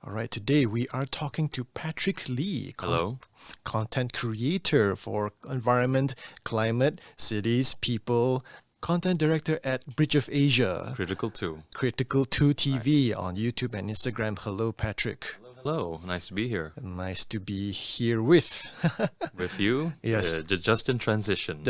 All right, today we are talking to Patrick Lee, Hello. content creator for environment, climate, cities, people, content director at Bridge of Asia, Critical 2. Critical 2 Hi. TV on YouTube and Instagram. Hello, Patrick. Hello. Nice to be here. Nice to be here with. With you. Yes. Just in transition.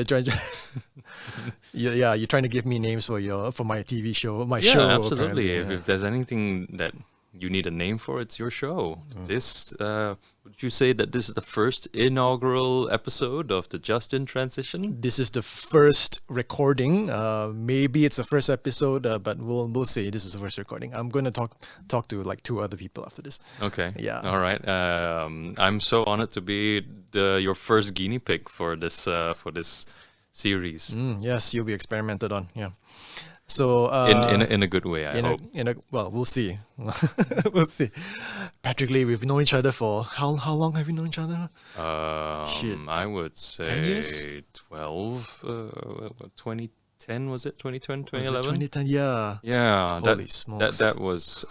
Yeah, you're trying to give me names for my TV show, my yeah, show. absolutely. Apparently, If there's anything that you need a name for, it's your show. Would you say that this is the first inaugural episode of the Just in Transition? This is the first recording. Maybe it's the first episode, but we'll see. This is the first recording. I'm going to talk to like 2 other people after this. Okay. Yeah. All right. I'm so honored to be your first guinea pig for this series. Yes, you'll be experimented on. Yeah. So In a good way, I hope. Well, we'll see. We'll see. Patrick Lee, we've known each other for how long have we known each other? Shit. I would 10 years? say 12, 2010 was it? 2010, Was it 2 2010? Yeah. Yeah, Holy smokes. that was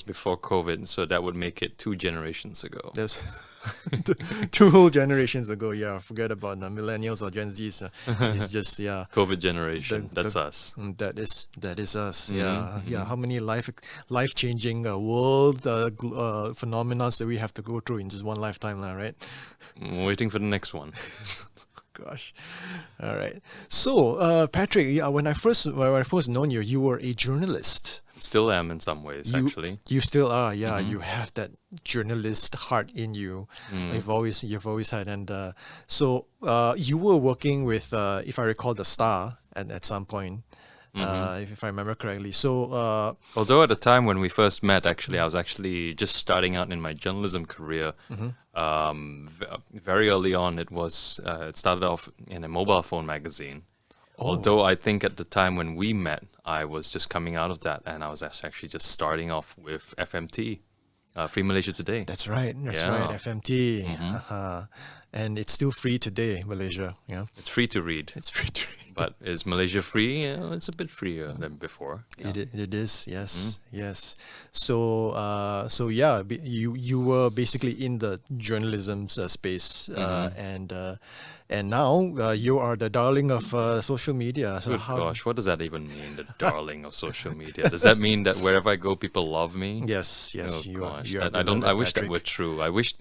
before COVID, so that would make it 2 generations ago. There's 2 whole generations ago. Yeah, forget about millennials or Gen Zs. It's just COVID generation, that's us. That is us. Mhm, Yeah, yeah. How many life changing world phenomena that we have to go through in just one lifetime now, right? Waiting for the next one. Gosh. All right. So, Patrick, when I first known you, you were a journalist. Still am in some ways, actually. You still are, yeah. You have that journalist heart in you. You've always had, and so you were working with, if I recall, the Star at some point, if I remember correctly. So, Although at the time when we first met, actually, I was actually just starting out in my journalism career. Very early on, it started off in a mobile phone magazine. Although I think at the time when we met, I was just coming out of that, and I was actually just starting off with FMT, Free Malaysia Today. That's right. That's Yeah. right. FMT, and it's still free today, Malaysia. Yeah, It's free to read, it's free to read. but is Malaysia free? Yeah, it's a bit freer than before. Yeah. It is, yes, yes. So, yeah, you were basically in the journalism space, and now you are the darling of social media. So Good gosh, what does that even mean? The darling of social media. Does that mean that wherever I go, people love me? Yes, Oh you gosh, are. I don't. I wish that were true. I wish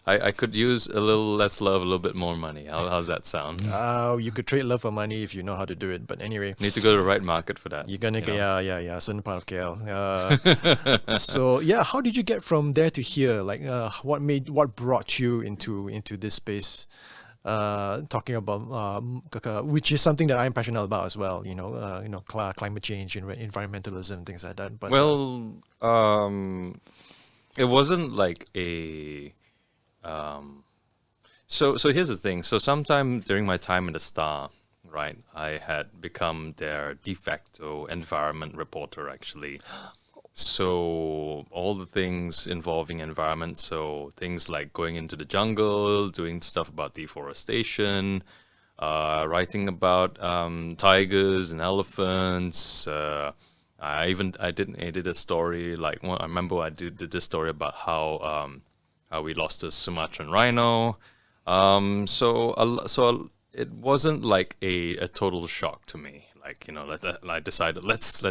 I could use a little less love, a little bit more money. How's that sound? You could trade love for money if you know how to do it. But anyway, Need to go to the right market for that. you're gonna you know? yeah, certain part of KL. So yeah, how did you get from there to here? Like, what brought you into this space? Talking about which is something that I'm passionate about as well. Climate change and environmentalism, things like that. But Well, it wasn't like a. So here's the thing. So sometime during my time in the Star, right, I had become their de facto environment reporter, actually. So all the things involving environment, so things like going into the jungle, doing stuff about deforestation, writing about tigers and elephants. I did a story like I remember I did this story about how we lost a Sumatran rhino. So it wasn't like a total shock to me. Like I decided let's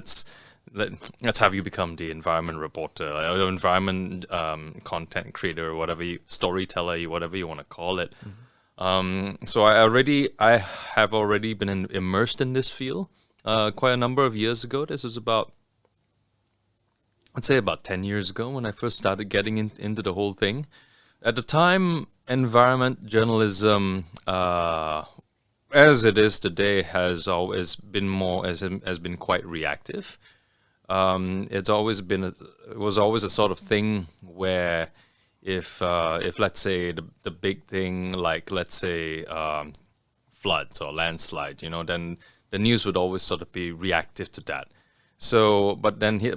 have you become the environment reporter, or environment content creator, or storyteller, whatever you want to call it. So I have already been immersed in this field quite a number of years ago. This was I'd say about 10 years ago when I first started getting into the whole thing. At the time, environment journalism, as it is today, has always been has been quite reactive. It was always a sort of thing where if let's say the big thing, like let's say floods or landslides, then the news would always sort of be reactive to that. So, but then you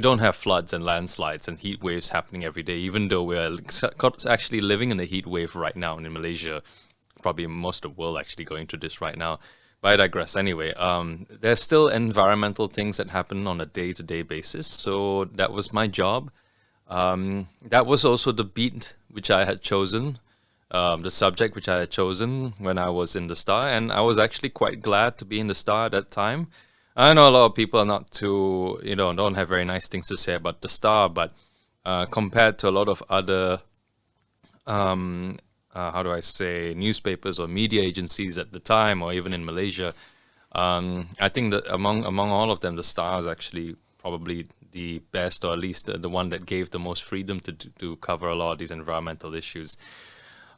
don't have floods and landslides and heat waves happening every day, even though we're actually living in a heat wave right now in Malaysia. Probably most of the world actually going through this right now. But I digress. Anyway, there's still environmental things that happen on a day-to-day basis. So that was my job. That was also the beat which I had chosen, the subject which I had chosen when I was in the Star, and I was actually quite glad to be in the Star at that time. I know a lot of people are not too, don't have very nice things to say about the Star, but compared to a lot of other, how do I say, newspapers or media agencies at the time, or even in Malaysia, I think that among all of them, the Star is actually probably the best, or at least the one that gave the most freedom to cover a lot of these environmental issues.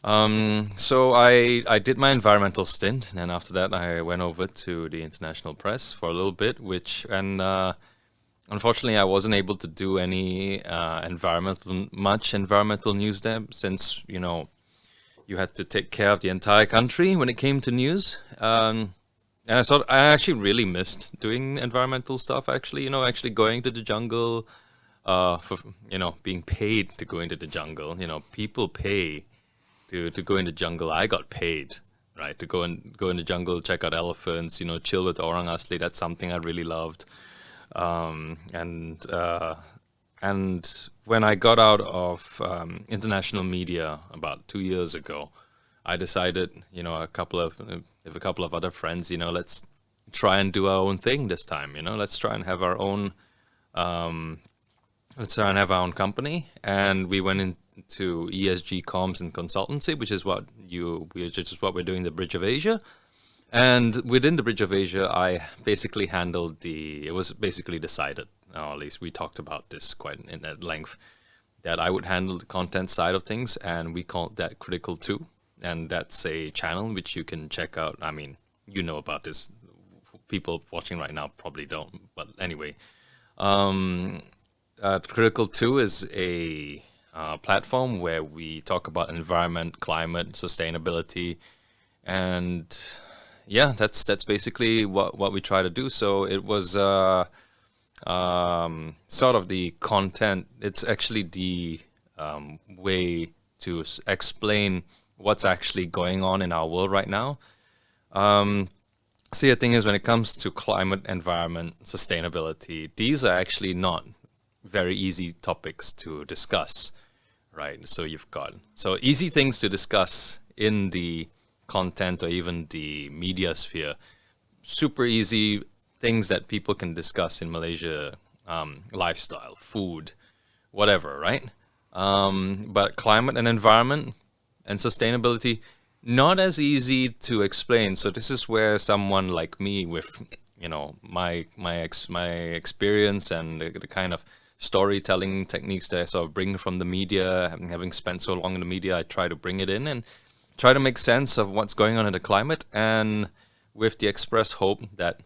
So I did my environmental stint, and after that I went over to the international press for a little bit, unfortunately I wasn't able to do any much environmental news there, since you had to take care of the entire country when it came to news. And I actually really missed doing environmental stuff. Actually, actually going to the jungle, for being paid to go into the jungle. People pay to go in the jungle. I got paid, right, to go in the jungle, check out elephants, chill with orang asli. That's something I really loved. And when I got out of international media about 2 years ago, I decided, with a couple of other friends, let's try and do our own thing this time. Let's try and have our own, company. And we went into ESG comms and consultancy, which is what we're doing, the Bridge of Asia. And within the Bridge of Asia, I basically handled it was basically decided, or at least we talked about this quite at length, that I would handle the content side of things, and we called that Critical 2. And that's a channel which you can check out. I mean, you know about this. People watching right now probably don't. But anyway, Critical 2 is a platform where we talk about environment, climate, sustainability. And yeah, that's basically what we try to do. So it was sort of the content. It's actually the way to explain what's actually going on in our world right now. See, the thing is, when it comes to climate, environment, sustainability, these are actually not very easy topics to discuss, right? So easy things to discuss in the content or even the media sphere. Super easy things that people can discuss in Malaysia, lifestyle, food, whatever, right? But climate and environment and sustainability, not as easy to explain. So this is where someone like me, with my experience and the kind of storytelling techniques that I sort of bring from the media, having spent so long in the media, I try to bring it in and try to make sense of what's going on in the climate, and with the express hope that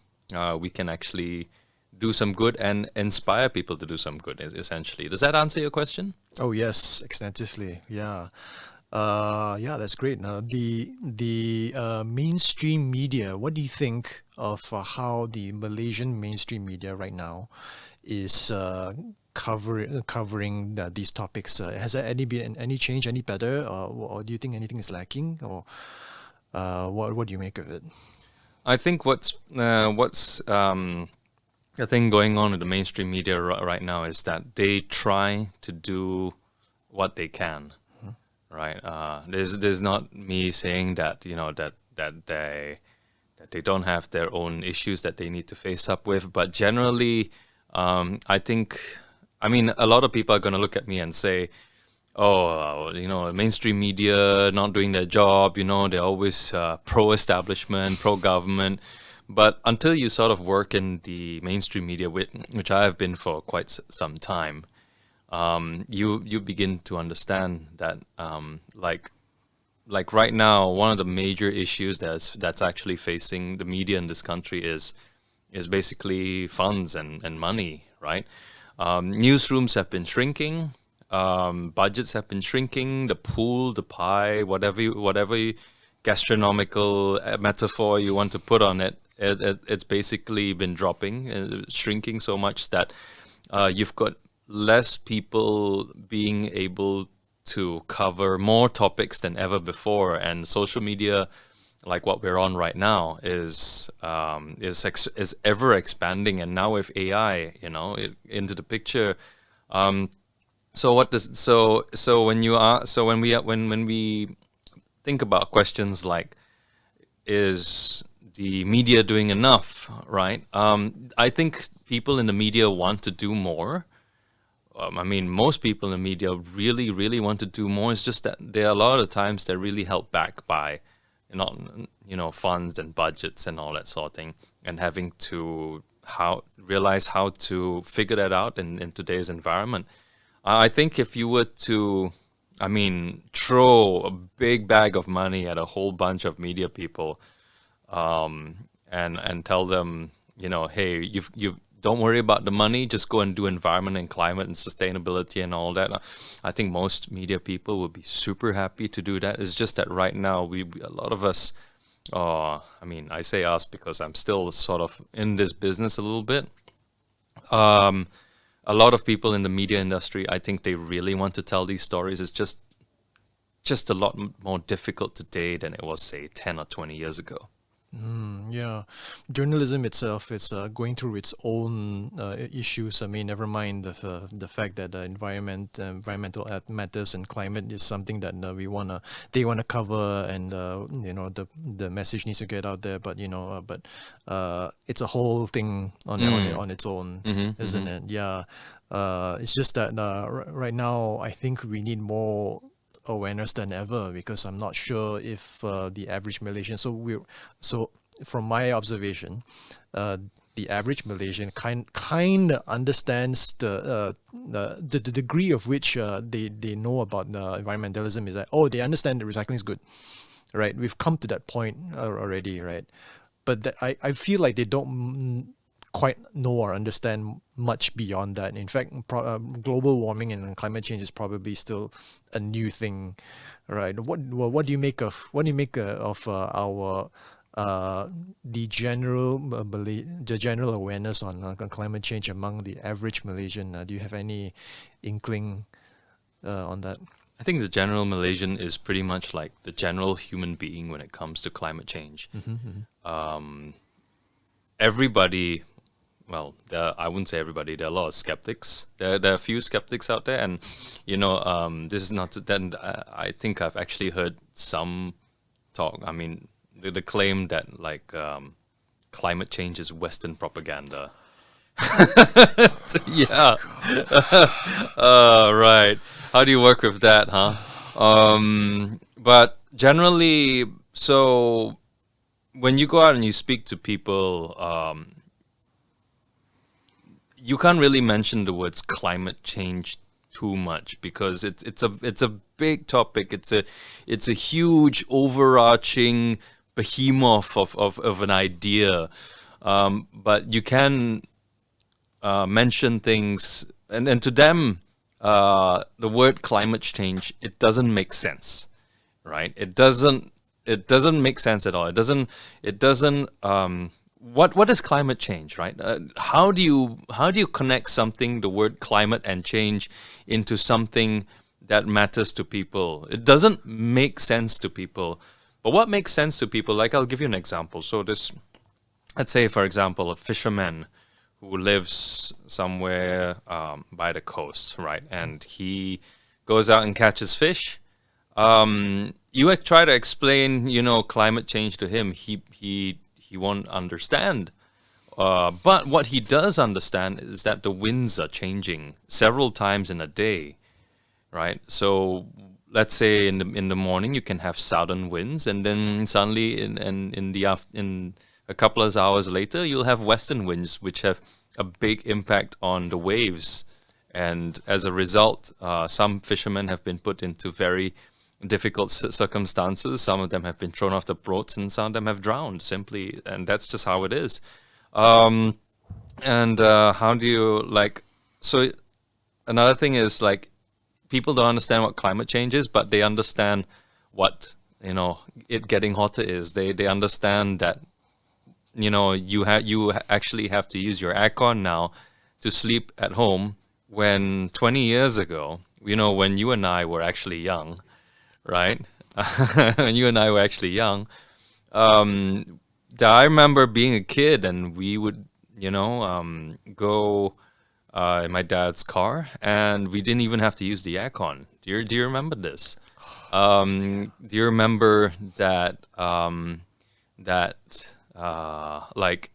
we can actually do some good and inspire people to do some good, essentially. Does that answer your question? Oh yes, extensively. Yeah. Yeah, that's great. Now, the mainstream media, what do you think of how the Malaysian mainstream media right now is covering these topics? Has there been any change, any better, or do you think anything is lacking, or what do you make of it? I think what's the thing going on in the mainstream media right now is that they try to do what they can. Right. There's not me saying that that they don't have their own issues that they need to face up with, but generally, I think, a lot of people are going to look at me and say, "Oh, mainstream media not doing their job. They're always pro-establishment, pro-government." But until you sort of work in the mainstream media, which I have been for quite some time, you begin to understand that like right now, one of the major issues that's actually facing the media in this country is basically funds and money, right? Newsrooms have been shrinking, budgets have been shrinking, the pool, the pie, whatever gastronomical metaphor you want to put on it, it's basically been dropping, shrinking so much that you've got less people being able to cover more topics than ever before, and social media like what we're on right now is ever expanding, and now with AI, into the picture. So what does so when you are so when we think about questions like, is the media doing enough, right? I think people in the media want to do more. I mean, most people in the media really, really want to do more. It's just that there are a lot of times they're really held back by, funds and budgets and all that sort of thing, and having to realize how to figure that out in today's environment. I think if you were to, throw a big bag of money at a whole bunch of media people, and tell them, hey, you don't worry about the money, just go and do environment and climate and sustainability and all that. I think most media people would be super happy to do that. It's just that right now a lot of us, I say us because I'm still sort of in this business a little bit. A lot of people in the media industry, I think they really want to tell these stories. It's just a lot more difficult today than it was, say, 10 or 20 years ago. Yeah, journalism itself is going through its own issues. Never mind the fact that environmental matters and climate is something that they wanna cover, and the message needs to get out there. But it's a whole thing on its own, isn't it? Yeah, it's just that right now I think we need more awareness than ever, because I'm not sure if the average Malaysian. So from my observation, the average Malaysian kind of understands the degree of which they know about the environmentalism is that, they understand that recycling is good, right? We've come to that point already, right? But I feel like they don't quite know or understand much beyond that. In fact, global warming and climate change is probably still a new thing, right? What do you make of our the general awareness on climate change among the average Malaysian? Do you have any inkling on that? I think the general Malaysian is pretty much like the general human being when it comes to climate change. Everybody, well, I wouldn't say everybody. There are a lot of skeptics. There are a few skeptics out there, and this is not. Then I think I've actually heard some talk. I mean, the claim that like climate change is Western propaganda. Yeah. Right. How do you work with that, huh? But generally, so when you go out and you speak to people, you can't really mention the words climate change too much, because it's a big topic. It's a huge overarching behemoth of an idea. But you can mention things, and to them, the word climate change, it doesn't make sense, right? It doesn't make sense at all. It doesn't. What is climate change, right? How do you connect something, the word climate and change, into something that matters to people? It doesn't make sense to people. But what makes sense to people? Like, I'll give you an example. So let's say, for example, a fisherman who lives somewhere by the coast, right? And he goes out and catches fish. You try to explain, climate change to him. He won't understand. But what he does understand is that the winds are changing several times in a day, right? So let's say in the morning you can have southern winds, and then suddenly in a couple of hours later you'll have western winds, which have a big impact on the waves. And as a result, some fishermen have been put into very difficult circumstances. Some of them have been thrown off the boats, and some of them have drowned simply, and that's just how it is. How do you so another thing is, like, people don't understand what climate change is, but they understand what it getting hotter is. They understand that you actually have to use your aircon now to sleep at home, when 20 years ago, when you and I were actually young, right? When you and I were actually young, I remember being a kid and we would, go in my dad's car and we didn't even have to use the aircon. Do you remember this? Do you remember that like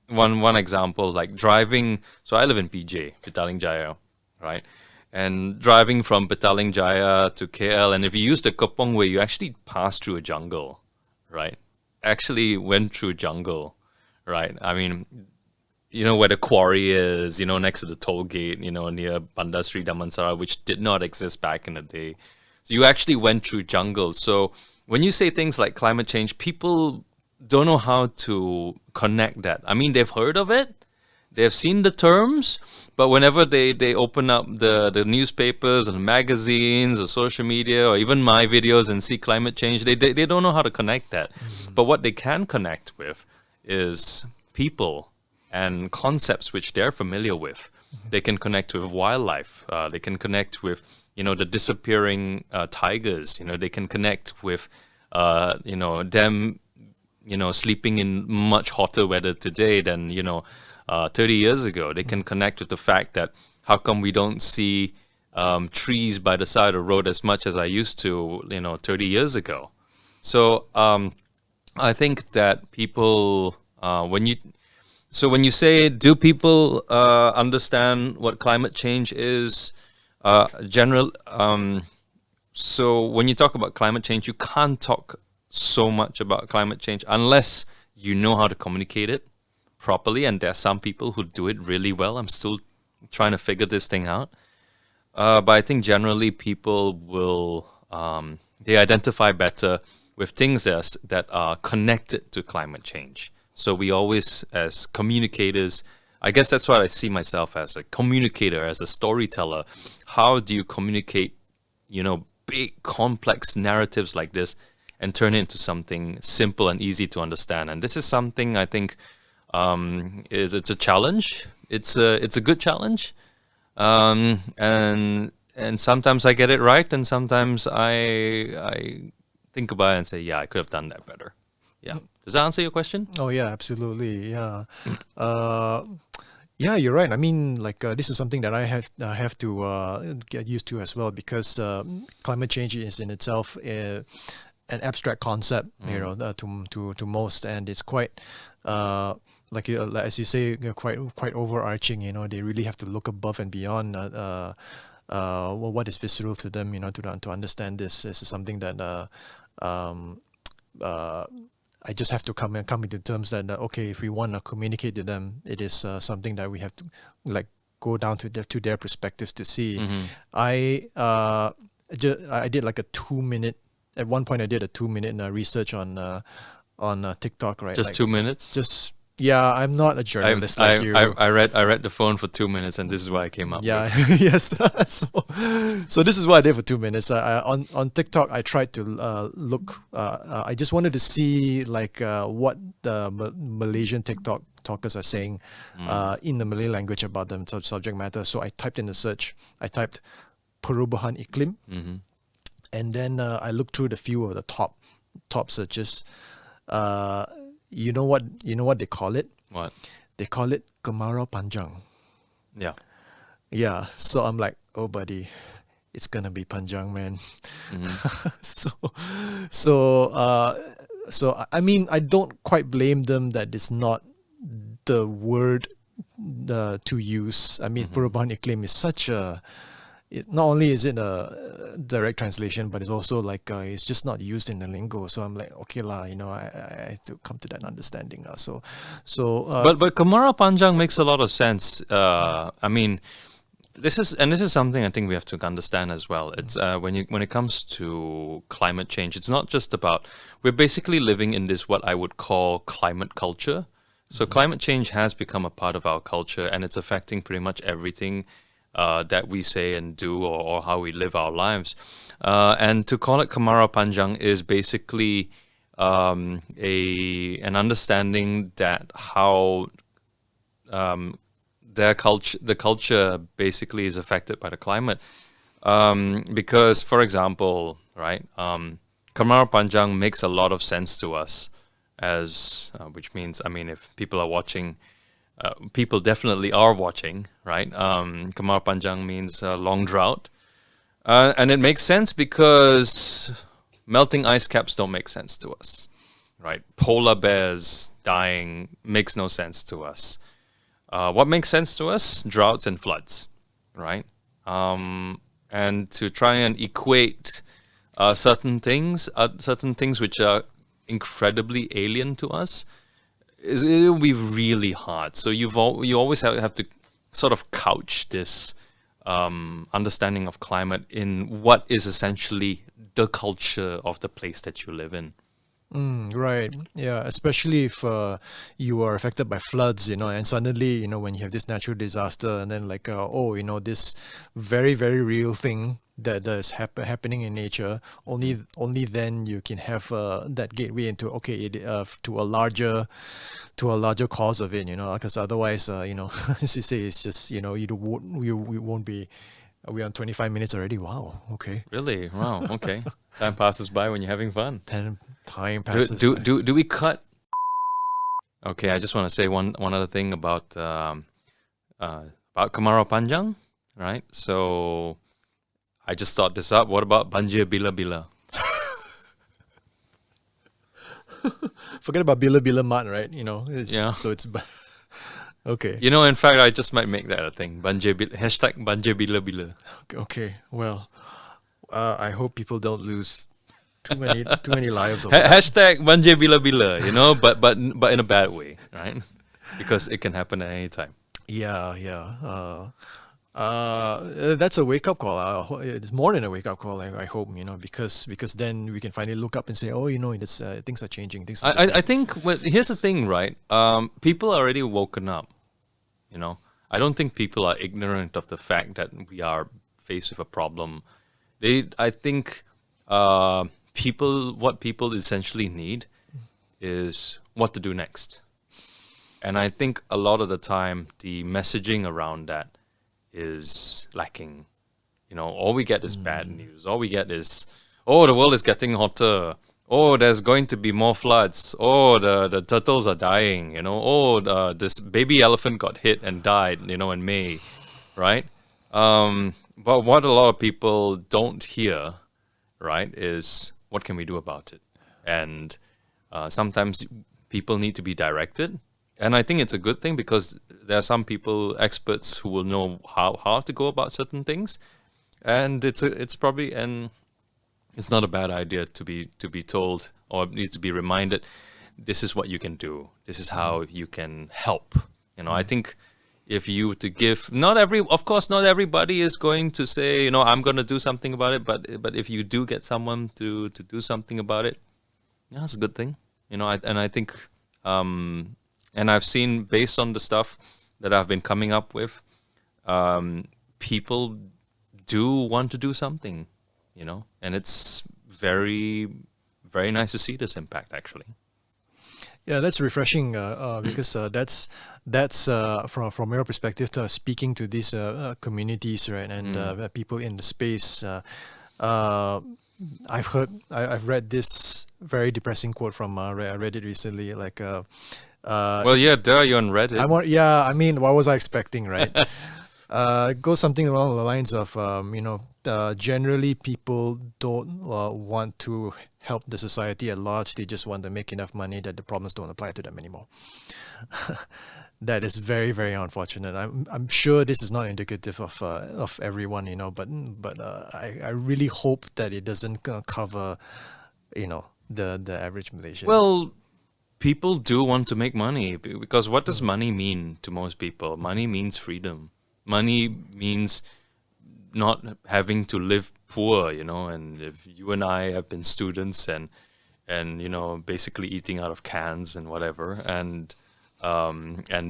one example, like driving? So I live in PJ, Petaling Jaya, right? And driving from Petaling Jaya to KL, and if you use the Kopong way, you actually pass through a jungle, right? Actually went through jungle, right? I mean, where the quarry is, next to the toll gate, near Bandar Sri Damansara, which did not exist back in the day. So you actually went through jungle. So when you say things like climate change, people don't know how to connect that. I mean, they've heard of it, they've seen the terms, but whenever they open up the newspapers and magazines or social media or even my videos and see climate change, they don't know how to connect that. But what they can connect with is people and concepts which they're familiar with. They can connect with wildlife. They can connect with, the disappearing tigers. They can connect with, them, sleeping in much hotter weather today than, 30 years ago. They can connect with the fact that how come we don't see trees by the side of the road as much as I used to, 30 years ago. So I think that people, when you say, do people understand what climate change is? General. So when you talk about climate change, you can't talk so much about climate change unless you know how to communicate it properly. And there are some people who do it really well. I'm still trying to figure this thing out. But I think generally people will they identify better with things that are connected to climate change. So we always, as communicators, I guess that's what I see myself as, a communicator, as a storyteller. How do you communicate, big, complex narratives like this and turn it into something simple and easy to understand? And this is something I think it's a challenge. It's a good challenge. And sometimes I get it right, and sometimes I think about it and say, yeah, I could have done that better. Yeah. Does that answer your question? Oh yeah, absolutely. Yeah, yeah, you're right. I mean, like this is something that I have to get used to as well, because climate change is in itself an abstract concept, to most, and it's quite as you say, quite overarching. They really have to look above and beyond what is visceral to them. To understand this. This is something that I just have to come into terms that okay, if we want to communicate to them, it is something that we have to go down to their perspectives to see. I did like a 2-minute. At one point, I did a 2-minute research on TikTok. Right, just 2 minutes. Just. Yeah, I'm not a journalist like you. I read the phone for 2 minutes, and this is what I came up with. Yes. So this is what I did for 2 minutes. On TikTok, I tried to look. I just wanted to see what the Malaysian talkers are saying in the Malay language about the subject matter. So I typed in the search. I typed perubahan iklim, and then I looked through the few of the top searches. You know what they call it? What? They call it kemarau panjang. Yeah. Yeah. So I'm like, oh buddy, it's gonna be panjang, man. So I mean, I don't quite blame them that it's not the word to use. I mean, perubahan iklim is such a. Not only is it a direct translation, but it's also it's just not used in the lingo. So I'm like, okay lah, I have to come to that understanding. But Kemarau Panjang makes a lot of sense. I mean, this is something I think we have to understand as well. It's when it comes to climate change, it's not just about, we're basically living in this what I would call climate culture. So climate change has become a part of our culture, and it's affecting pretty much everything that we say and do, or how we live our lives. And to call it Kemarau Panjang is basically an understanding that how the culture basically is affected by the climate. Because, for example, right, Kemarau Panjang makes a lot of sense to us, as which means, I mean, if people are watching, people definitely are watching, right? Kemarau Panjang means long drought. And it makes sense because melting ice caps don't make sense to us, right? Polar bears dying makes no sense to us. What makes sense to us? Droughts and floods, right? And to try and equate certain things which are incredibly alien to us, it will be really hard. So you always have to sort of couch this understanding of climate in what is essentially the culture of the place that you live in. Right. Yeah. Especially if you are affected by floods, and suddenly, when you have this natural disaster, and then like, this very, very real thing that is happening in nature. Only then you can have that gateway into to a larger cause of it. Because otherwise, as you say, it's just you won't be. We're on 25 minutes already. Wow. Okay. Really? Wow. Okay. Time passes by when you're having fun. Time passes Do by. do we cut? Okay, I just want to say one other thing about Kemarau Panjang, right? So I just thought this up. What about banjir bila-bila? Forget about Bila Bila Mat, right? Yeah. So it's okay. In fact, I just might make that a thing. Hashtag banjir bila-bila. Okay. Well, I hope people don't lose too many lives over that. Hashtag banjir bila-bila, but in a bad way, right? Because it can happen at any time. Yeah. That's a wake up call. It's more than a wake up call. I hope because then we can finally look up and say, this things are changing. Things are I think here's the thing, right? People are already woken up. I don't think people are ignorant of the fact that we are faced with a problem. I think what people essentially need is what to do next. And I think a lot of the time, the messaging around that is lacking. All we get is bad news. All we get is, the world is getting hotter. There's going to be more floods. The turtles are dying. This baby elephant got hit and died, in May, right? But what a lot of people don't hear, right, is what can we do about it? And sometimes people need to be directed. And I think it's a good thing because there are some people, experts, who will know how to go about certain things, and it's not a bad idea to be told or needs to be reminded. This is what you can do. This is how you can help. I think if you were to give, of course, not everybody is going to say, I'm going to do something about it. But if you do get someone to do something about it, yeah, that's a good thing. I think. And I've seen, based on the stuff that I've been coming up with, people do want to do something, and it's very, very nice to see this impact, actually. Yeah, that's refreshing because that's from your perspective, speaking to these communities, right, and people in the space. I've read this very depressing quote from I read it recently, like. Well, yeah, you're on Reddit. I mean, what was I expecting, right? It goes something along the lines of, generally people don't want to help the society at large. They just want to make enough money that the problems don't apply to them anymore. That is very, very unfortunate. I'm sure this is not indicative of everyone, but I really hope that it doesn't cover, the average Malaysian. Well, people do want to make money because what does money mean to most people? Money means freedom. Money means not having to live poor, and if you and I have been students and basically eating out of cans and whatever, and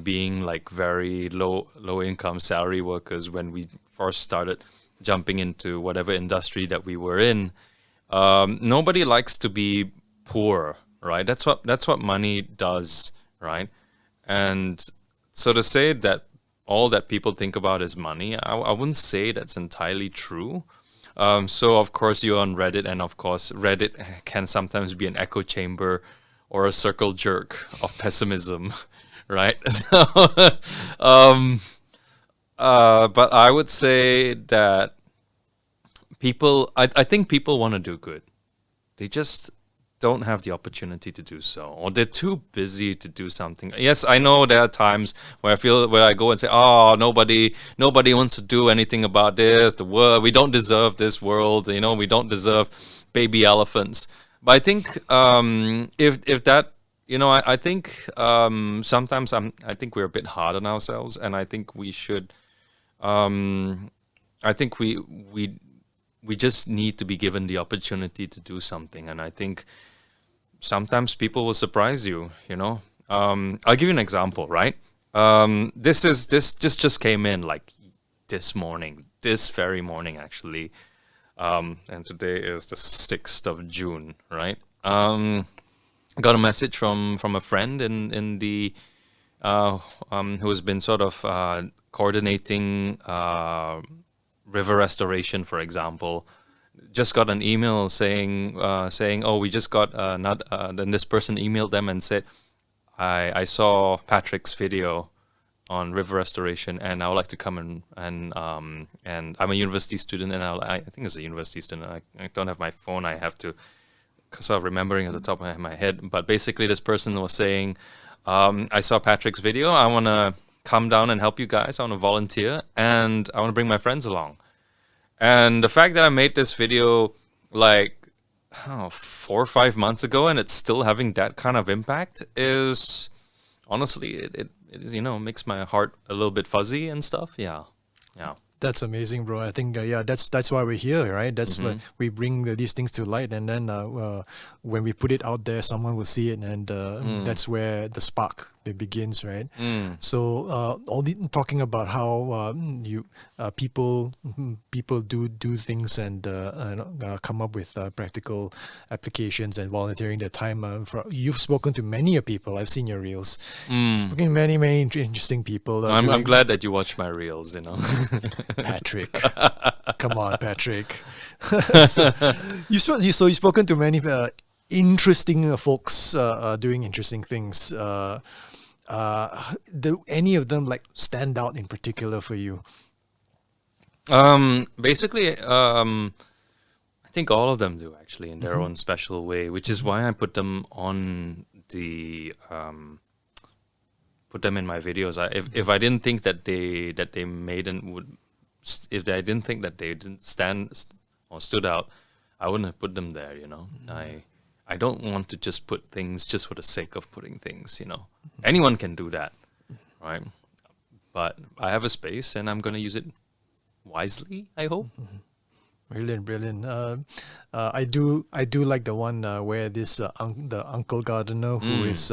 being like very low income salary workers when we first started jumping into whatever industry that we were in, nobody likes to be poor. Right, that's what money does, right? And so to say that all that people think about is money, I wouldn't say that's entirely true. So of course you're on Reddit, and of course Reddit can sometimes be an echo chamber or a circle jerk of pessimism, right? So, um, but I would say that I think people want to do good. They just don't have the opportunity to do so, or they're too busy to do something. Yes, I know there are times where I go and say, "Oh, nobody wants to do anything about this. The world, we don't deserve this world. We don't deserve baby elephants." But I think if that, I think sometimes I think we're a bit hard on ourselves, and I think we should. I think we just need to be given the opportunity to do something, and I think sometimes people will surprise you. I'll give you an example, right? This just came in like this very morning actually, and today is the 6th of June, right? Got a message from a friend in the who has been sort of coordinating river restoration, for example. Just got an email saying, "Oh, we just got then this person emailed them and said, I saw Patrick's video on river restoration, and I would like to come and I'm a university student, and I think it's a university student. I don't have my phone. I have to sort of remembering at the top of my head. But basically, this person was saying, I saw Patrick's video. I want to come down and help you guys. I want to volunteer, and I want to bring my friends along." And the fact that I made this video like 4 or 5 months ago, and it's still having that kind of impact is honestly, it makes my heart a little bit fuzzy and stuff. Yeah. That's amazing, bro. I think that's why we're here, right? That's why we bring these things to light, and then when we put it out there, someone will see it, and that's where the spark begins, right? So talking about how people do things and come up with practical applications and volunteering their time. You've spoken to many people. I've seen your reels. Spoken to many interesting people. I'm glad that you watch my reels. Patrick, come on, Patrick. So you've spoken to many interesting folks doing interesting things. Do any of them like stand out in particular for you? Basically, I think all of them do actually in their own special way, which is why I put them on the put them in my videos. If I didn't think that they made and would, if I didn't think that they didn't stand or stood out, I wouldn't have put them there. I don't want to just put things just for the sake of putting things. Anyone can do that, right? But I have a space, and I'm going to use it wisely, I hope. Brilliant. I do like the one where this the uncle gardener who is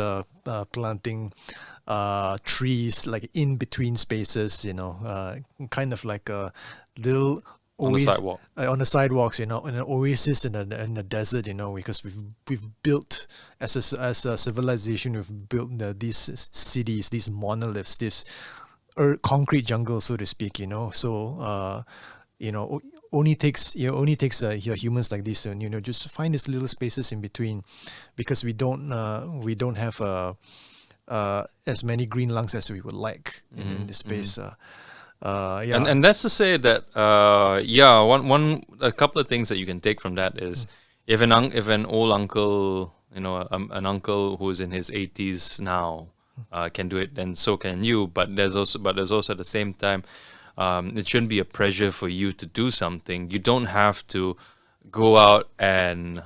planting trees like in between spaces, kind of like a little On the sidewalk. On the sidewalks, an oasis in the desert, because we've built as a civilization, we've built these cities, these monoliths, this concrete jungle, so to speak, So only takes humans like this, and just find these little spaces in between, because we don't have as many green lungs as we would like in this space. And that's to say that a couple of things that you can take from that is if an old uncle, an uncle who's in his 80s now can do it, then so can you. But there's also at the same time, it shouldn't be a pressure for you to do something. You don't have to go out and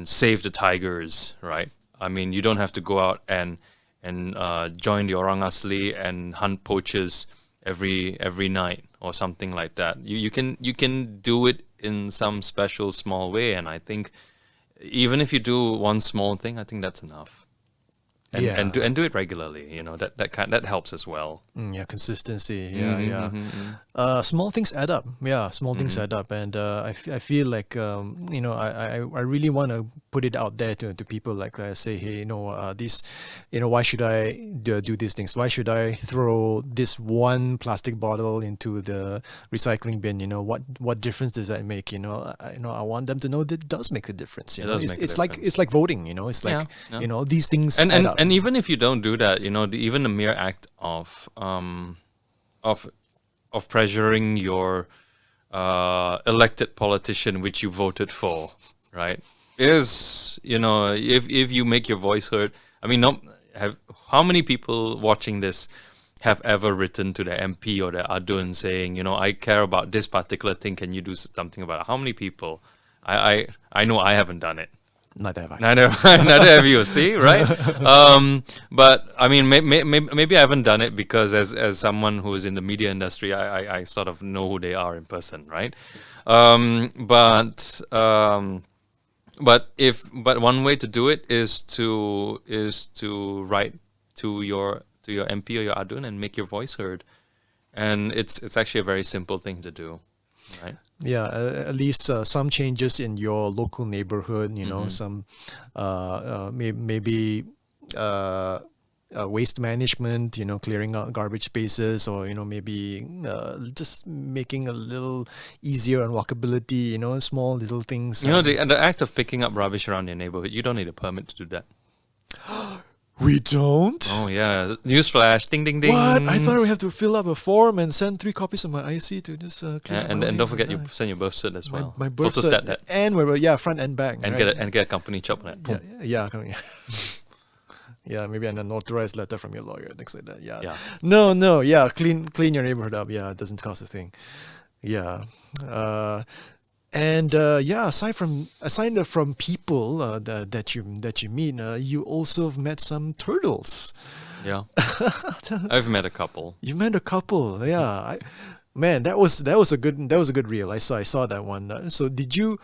save the tigers, right? I mean, you don't have to go out and join the orang asli and hunt poachers every night or something like that. You can do it in some special small way, and I think even if you do one small thing, I think that's enough. And do it regularly. That helps as well. Consistency. Small things add up. Yeah, small things add up, and I feel like I really want to put it out there to people, like say, hey, these, why should I do these things? Why should I throw this one plastic bottle into the recycling bin? What difference does that make? I want them to know that it does make a difference. It does make a It's like difference. it's like voting. It's like Yeah. these things And add up. and even if you don't do that, even the mere act of of pressuring your elected politician, which you voted for, right, is, if you make your voice heard. I mean, how many people watching this have ever written to their MP or their adun saying, I care about this particular thing, can you do something about it? How many people? I know I haven't done it. Neither have I. Neither have you. See, right? But I mean, maybe I haven't done it because as someone who is in the media industry, I sort of know who they are in person, right? But one way to do it is to write to your MP or your adun and make your voice heard, and it's actually a very simple thing to do, right? Yeah, at least some changes in your local neighborhood, some maybe waste management, clearing out garbage spaces, or maybe just making a little easier on walkability, small little things. The act of picking up rubbish around your neighborhood, you don't need a permit to do that. We don't? Oh yeah, newsflash! Ding ding ding! What? I thought we have to fill up a form and send 3 copies of my IC to this. And don't forget you send your birth cert as well. My birth Photostat cert that. and front and back. And right? get a company chop on it. Boom. Yeah. Yeah, maybe an notarized letter from your lawyer, things like that. Yeah. Yeah. No. Yeah, clean your neighborhood up. Yeah, it doesn't cost a thing. Yeah. Aside from people that you meet, you also have met some turtles. Yeah. I've met a couple. You met a couple. Yeah. Man, that was a good reel. I saw that one. So did you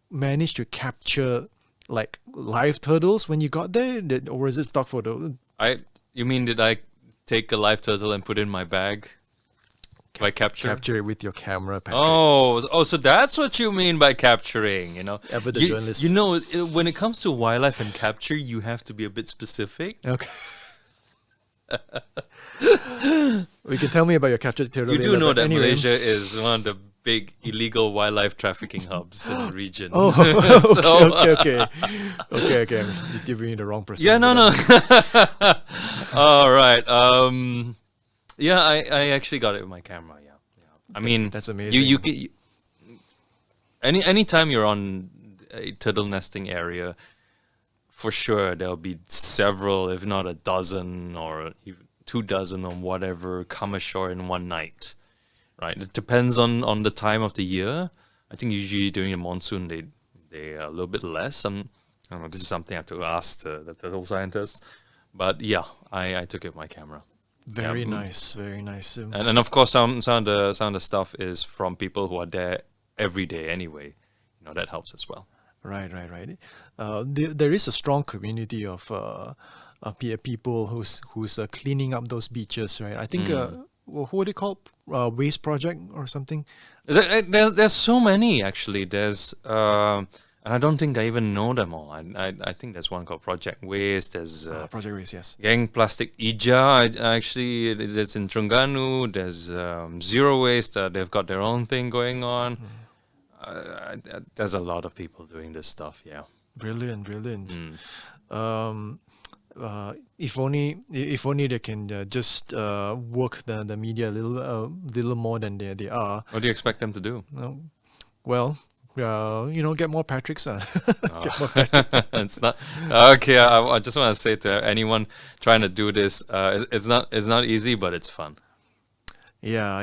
manage to capture like live turtles when you got there, or was it stock photo? You mean, did I take a live turtle and put it in my bag? By capture it with your camera, Patrick. So that's what you mean by capturing, Ever the journalist. When it comes to wildlife and capture, you have to be a bit specific. Okay. You can tell me about your captured turtle. You do know that Malaysia is one of the big illegal wildlife trafficking hubs in the region. Oh, okay. I'm giving you the wrong person. Yeah, no. All right. Yeah, I actually got it with my camera. Yeah. I mean, that's amazing. You anytime you're on a turtle nesting area, for sure there'll be several, if not a dozen or even 24 or whatever, come ashore in one night. Right. It depends on the time of the year. I think usually during the monsoon they are a little bit less. I don't know. This is something I have to ask the turtle scientists. But yeah, I took it with my camera. Very nice. And of course, some of the stuff is from people who are there every day anyway. That helps as well. Right. There is a strong community of people who's cleaning up those beaches, right? I think what are they called? Waste Project or something? There's so many actually. There's and I don't think I even know them all. I think there's one called Project Waste. There's Project Waste, yes. Gang Plastic Ija. Actually, there's in Terengganu. There's Zero Waste. They've got their own thing going on. There's a lot of people doing this stuff. Yeah. Brilliant. If only they can just work the media a little more than they are. What do you expect them to do? Well, get more Patricks. Get more It's not okay. I just want to say to anyone trying to do this, it's not easy, but it's fun. Yeah.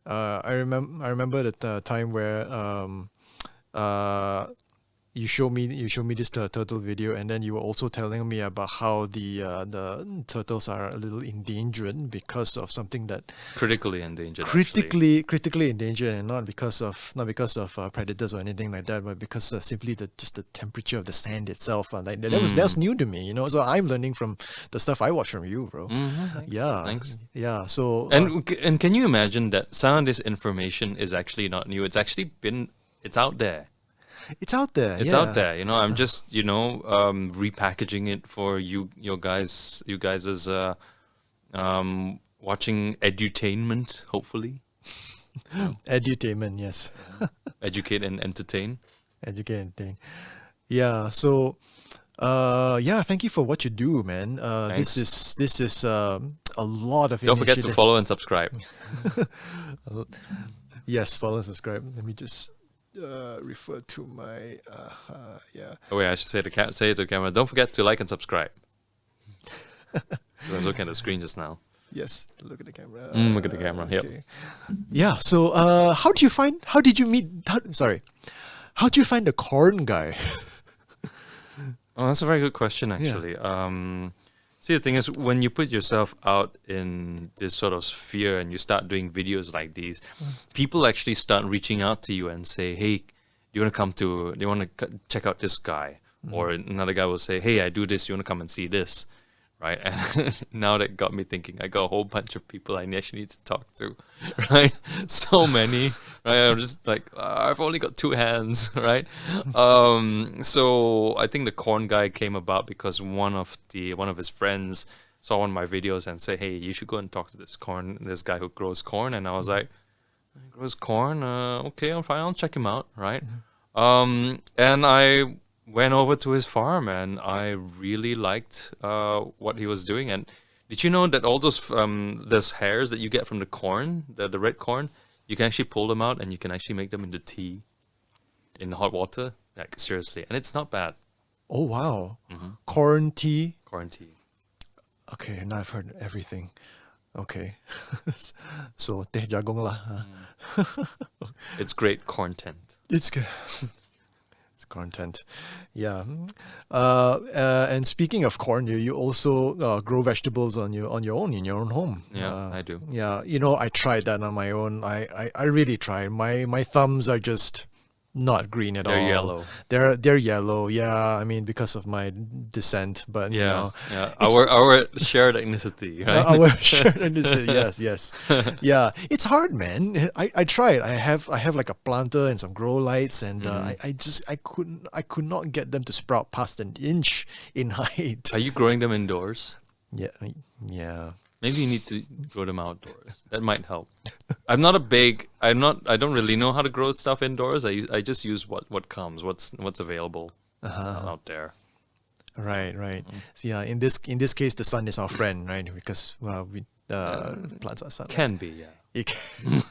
I remember the time where you show me this turtle video, and then you were also telling me about how the turtles are a little endangered because of something that Critically endangered, actually. critically endangered, and not because of predators or anything like that, but because simply just the temperature of the sand itself. Like that was new to me, you know. So I'm learning from the stuff I watch from you, bro. Yeah, Thanks. yeah. So And can you imagine that some of this information is actually not new? It's actually it's out there. it's out there. It's yeah. out there. You know, I'm just repackaging it for you guys as watching edutainment, hopefully. Edutainment, yes. Educate and entertain. Educate thing. Yeah. So, yeah. Thank you for what you do, man. Thanks. This is a lot of Don't forget to initiative. follow and subscribe. Yes, follow and subscribe. Let me just refer to my yeah. Oh wait, I should say it to the camera. Don't forget to like and subscribe. I was looking at the screen just now. Yes, look at the camera. Look at the camera. Yep. Okay. Yeah. So, how did you meet? How did you find the corn guy? Oh, that's a very good question, actually. See, the thing is, when you put yourself out in this sort of sphere and you start doing videos like these, people actually start reaching out to you and say, "Hey, do you want to do you want to check out this guy?" Or another guy will say, "Hey, I do this. You want to come and see this?" Right? And now that got me thinking. I got a whole bunch of people I actually need to talk to, right? So many, right? I'm just like, I've only got two hands, right? So I think the corn guy came about because one of his friends saw one of my videos and said, "Hey, you should go and talk to this guy who grows corn." And I was like, "Grows corn? Okay, I'm fine. I'll check him out, right?" And I went over to his farm and I really liked what he was doing. And did you know that all those hairs that you get from the corn, the red corn, you can actually pull them out and you can actually make them into tea in hot water? Like, seriously. And it's not bad. Oh wow, corn tea. Corn tea. Okay, now I've heard everything. Okay, so teh jagung lah. It's great content. It's good. It's content. Yeah. And speaking of corn, you also grow vegetables on your own in your own home. Yeah, I do. Yeah, you know, I tried that on my own. I really tried. My thumbs are just not green at all. They're yellow. They're yellow. Yeah, I mean because of my descent, but you Yeah, know, yeah. it's- Our shared ethnicity, right? our shirt and yes, yes, yeah. It's hard, man. I tried. I have like a planter and some grow lights, and I could not get them to sprout past an inch in height. Are you growing them indoors? Yeah, yeah. Maybe you need to grow them outdoors. That might help. I don't really know how to grow stuff indoors. I just use what comes, what's available out there. Right, right. So yeah, in this case, the sun is our friend, right? Because we plants are sun. Can be, yeah. It can,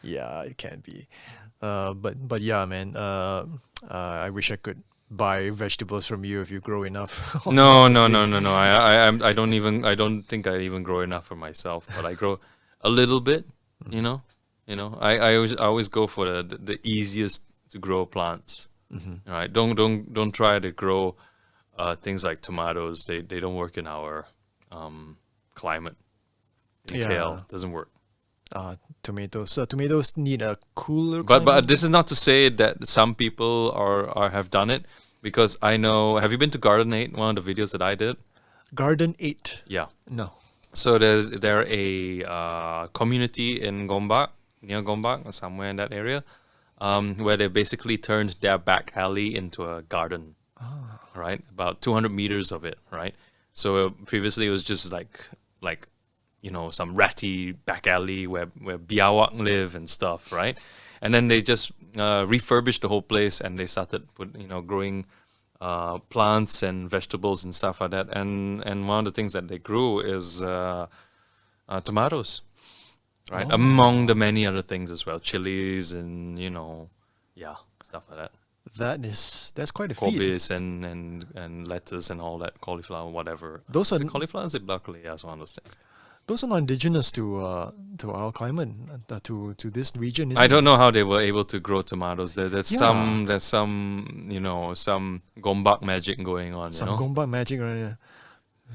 yeah, it can be. But yeah, man. I wish I could buy vegetables from you if you grow enough. No. Honestly. I don't think I even grow enough for myself, but I grow a little bit. You know. I always go for the easiest to grow plants. Right? Don't try to grow things like tomatoes. They don't work in our climate. Yeah. Kale doesn't work. Tomatoes. So tomatoes need a cooler But climate? this is not to say that some people have done it, because I know. Have you been to Garden 8? One of the videos that I did. Garden 8. Yeah. No. So they're a community in Gombak, near Gombak, or somewhere in that area, where they basically turned their back alley into a garden. Right, about 200 meters of it. Right. So previously it was just like some ratty back alley where biawak live and stuff. Right. And then they just refurbished the whole place and they started growing plants and vegetables and stuff like that. And one of the things that they grew is tomatoes, right? Oh. Among the many other things as well, chilies and stuff like that. That's quite a feat. Korbis and lettuce and all that, cauliflower, whatever. Those Is are it cauliflower? Is it broccoli? Yeah, it's one of those things. those are not indigenous to our climate, to this region, isn't I it? don't know how they were able to grow tomatoes. Yeah, There's some, some gombak magic going on, some gombak magic.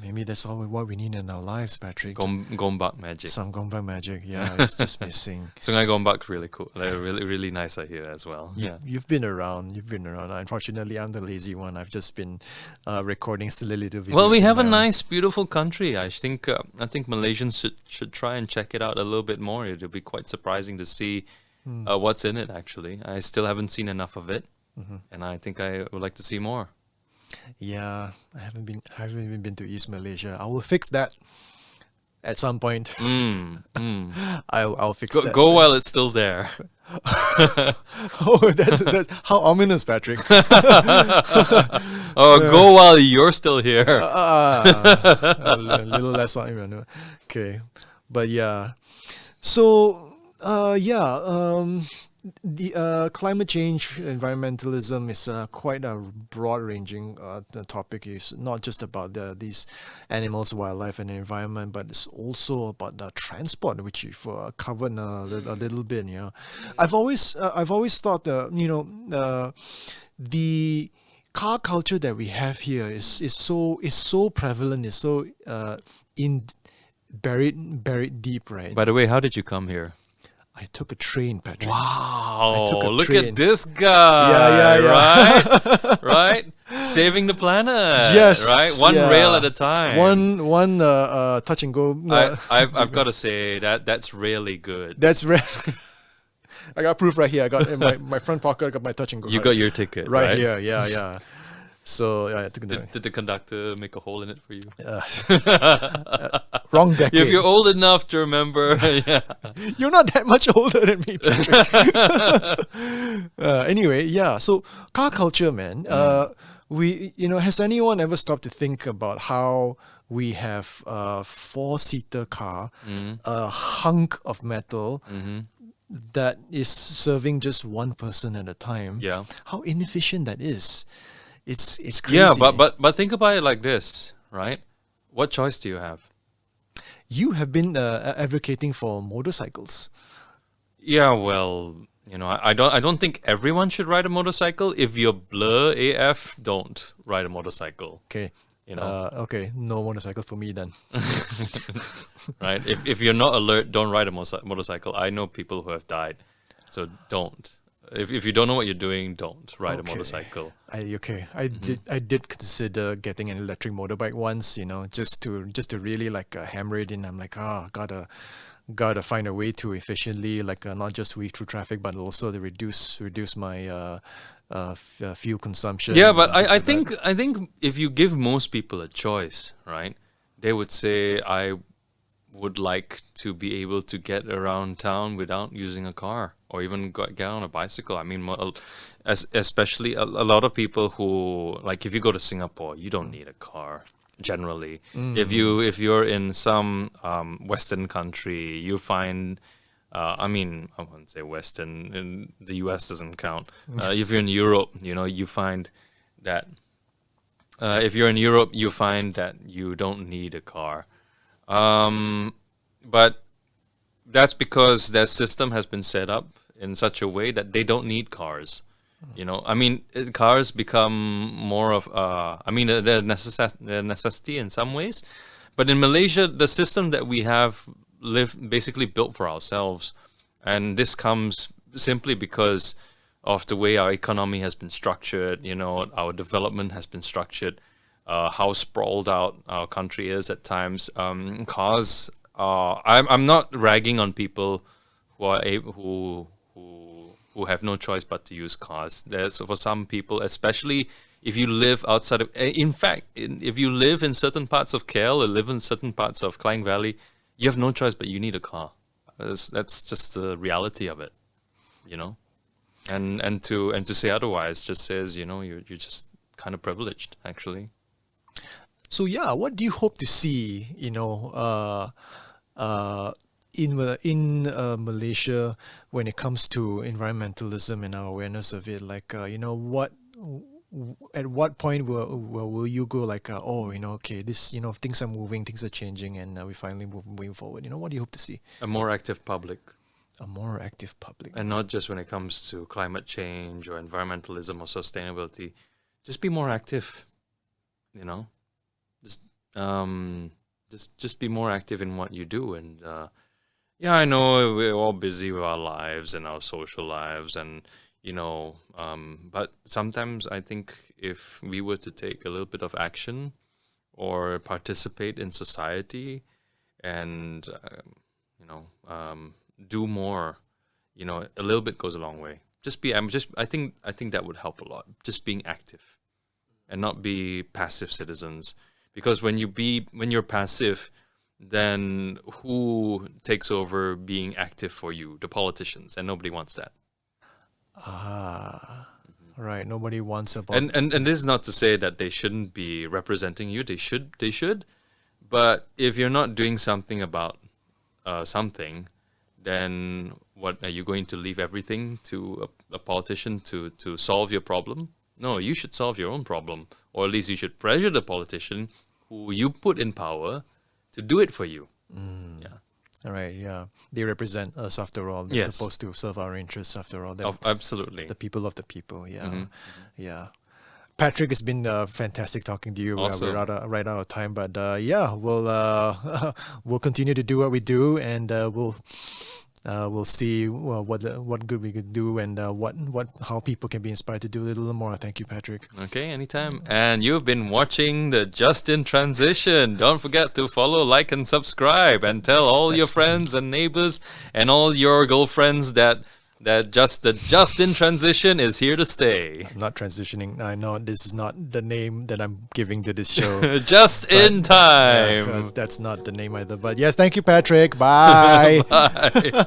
Maybe that's all what we need in our lives, Patrick. Gombak magic. Some gombak magic. Yeah, it's just missing. Sungai Gombak's really cool. They're really, really nice out here as well. You, Yeah. you've been around. You've been around. Unfortunately, I'm the lazy one. I've just been recording silly little videos. Well, we on have a my own. nice, beautiful country. I think Malaysians should try and check it out a little bit more. It'll be quite surprising to see what's in it. Actually, I still haven't seen enough of it, and I think I would like to see more. Yeah, I haven't even been to East Malaysia. I will fix that at some point. I'll fix that. Go while it's still there. Oh, that's how ominous, Patrick. Go while you're still here. A little less on you. Okay, but yeah. So the climate change, environmentalism is quite a broad-ranging topic. It's not just about these animals, wildlife, and environment, but it's also about the transport, which you've covered a little bit. I've always thought the car culture that we have here is so prevalent, is so buried deep, right? By the way, how did you come here? I took a train, Patrick. Wow! took a Look train. at this guy. Yeah. Right, right. Saving the planet. Yes, right. One yeah. rail at a time. One touch and go. I've got to say that's really good. That's I got proof right here. I got in my front pocket. I got my touch and go. You got your ticket right here. Yeah. So I took it. Did the conductor make a hole in it for you? Wrong decade. If you're old enough to remember, yeah. You're not that much older than me, Patrick. Anyway, yeah. So car culture, man. Has anyone ever stopped to think about how we have a four-seater car, a hunk of metal that is serving just one person at a time? Yeah. How inefficient that is. It's crazy. Yeah, but think about it like this, right? What choice do you have? You have been advocating for motorcycles. Yeah, well, I don't think everyone should ride a motorcycle. If you're blur AF, don't ride a motorcycle. Okay. Okay, no motorcycle for me then. Right? If you're not alert, don't ride a motorcycle. I know people who have died, so don't. If you don't know what you're doing, don't ride a motorcycle. I did consider getting an electric motorbike once, just to really hammer it in. I'm like, gotta find a way to efficiently not just weave through traffic, but also to reduce my fuel consumption. Yeah, but I things like think if you give most people a choice, right, they would say, I would like to be able to get around town without using a car or even get on a bicycle. I mean, especially a lot of people who, like, if you go to Singapore, you don't need a car generally. If you're in some Western country, you find I wouldn't say Western, in the US doesn't count. If you're in Europe, you find that if you're in Europe, you find that you don't need a car. But that's because their system has been set up in such a way that they don't need cars. Cars become more of they're necessity in some ways. But in Malaysia, the system that we have basically built for ourselves. And this comes simply because of the way our economy has been structured, our development has been structured, how sprawled out our country is at times. Cars are, I'm not ragging on people who are who have no choice but to use cars. There's, for some people, especially if you live outside of, in fact, if you live in certain parts of KL or live in certain parts of Klang Valley, you have no choice but you need a car. That's just the reality of it, And to say otherwise just says, you're just kind of privileged, actually. So yeah, what do you hope to see, in Malaysia when it comes to environmentalism and our awareness of it? at what point will you go like, oh, okay, this, things are moving, things are changing, and we finally moving forward. What do you hope to see? A more active public. A more active public. And not just when it comes to climate change or environmentalism or sustainability. Just be more active, Just just be more active in what you do. And yeah, I know we're all busy with our lives and our social lives, and but sometimes I think if we were to take a little bit of action or participate in society and do more, a little bit goes a long way. I think that would help a lot. Just being active and not be passive citizens. Because when you're passive, then who takes over being active for you? The politicians, and nobody wants that. Right. Nobody wants about. And this is not to say that they shouldn't be representing you. They should. But if you're not doing something about something, then what are you going to leave everything to a politician to solve your problem? No, you should solve your own problem, or at least you should pressure the politician who you put in power to do it for you. Yeah. All right. Yeah. They represent us after all. They're supposed to serve our interests after all. Absolutely. The people of the people. Yeah. Yeah. Patrick, it's been fantastic talking to you. Awesome. We're right out of time, but yeah, we'll continue to do what we do, and we'll see what good we could do, and how people can be inspired to do a little more. Thank you, Patrick. Okay, anytime. And you've been watching the Just in Transition. Don't forget to follow, like, and subscribe, and tell all your friends and neighbors and all your girlfriends that the Just in Transition is here to stay. I'm not transitioning. I know this is not the name that I'm giving to this show. Just in time. Yeah, that's not the name either. But yes, thank you, Patrick. Bye. Bye.